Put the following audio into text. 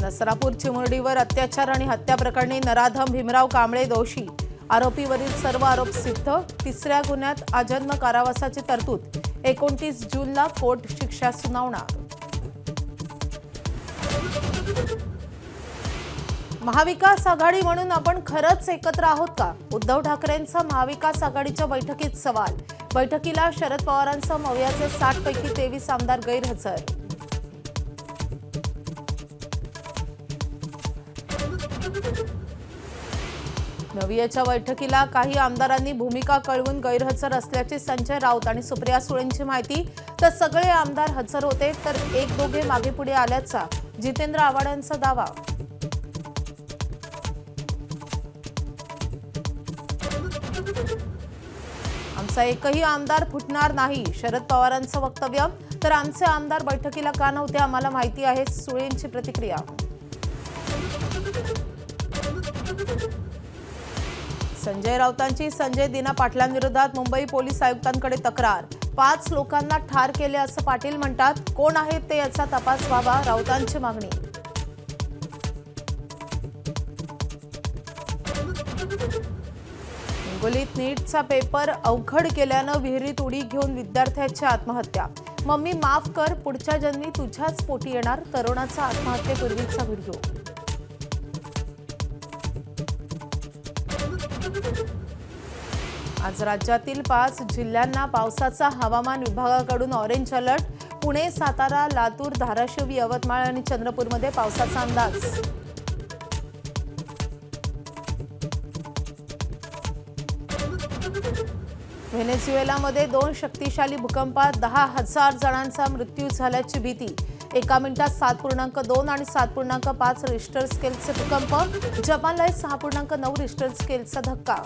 नसरापूर चिमुरडीवर अत्याचार आणि हत्या प्रकरणी नराधम भीमराव कांबळे दोषी। आरोपीवरील सर्व आरोप सिद्ध। तिसऱ्या गुन्ह्यात आजन्म कारावासाची तरतूद। 29 जूनला कोर्ट शिक्षा सुनावणार। महाविकास आघाडी म्हणून आपण खरंच एकत्र आहोत का? उद्धव ठाकरेंचा महाविकास आघाडीच्या बैठकीत सवाल। बैठकीला शरद पवारांसह मवियाचे 60 पैकी 23 आमदार गैरहजर। मवियाच्या बैठकीला काही आमदारांनी भूमिका कळवून गैरहजर असल्याची संजय राऊत आणि सुप्रिया सुळेंची माहिती। तर सगळे आमदार हजर होते तर एक दोघे मागे पुढे आल्याचा जितेंद्र आव्हाड यांचा दावा। आमचा एकही आमदार फुटणार नाही, शरद पवारांचं वक्तव्य। तर आमचे आमदार बैठकीला का नव्हते आम्हाला माहिती आहे, सुळेंची प्रतिक्रिया। संजय राऊतांची संजय दिना पाटलांविरोधात मुंबई पोलीस आयुक्तांकडे तक्रार। 5 लोकांना ठार केले असं पाटील म्हणतात। कोण आहेत ते याचा तपास व्हावा, राऊतांची मागणी। हिंगोलीत नीटचा पेपर अवघड केल्यानं विहिरीत उडी घेऊन विद्यार्थ्याची आत्महत्या। मम्मी माफ कर, पुढच्या जन्मी तुझ्याच पोटी येणार, तरुणाचा आत्महत्येपूर्वीचा व्हिडिओ। आज राज्यातील 5 जिल्ह्यांना पावसाचा हवामान विभागाकडून ऑरेंज अलर्ट। पुणे, सातारा, लातूर, धाराशिव, यवतमाळ आणि चंद्रपूरमध्ये पावसाचा अंदाज। व्हेनेझुएलामध्ये 2 शक्तिशाली भूकंपात 10,000 जणांचा मृत्यू झाल्याची भीती। एका मिनिटात 7.2 आणि 7.5 रिश्टर स्केलचे भूकंप। जपानला 6.9 रिश्टर स्केलचा धक्का।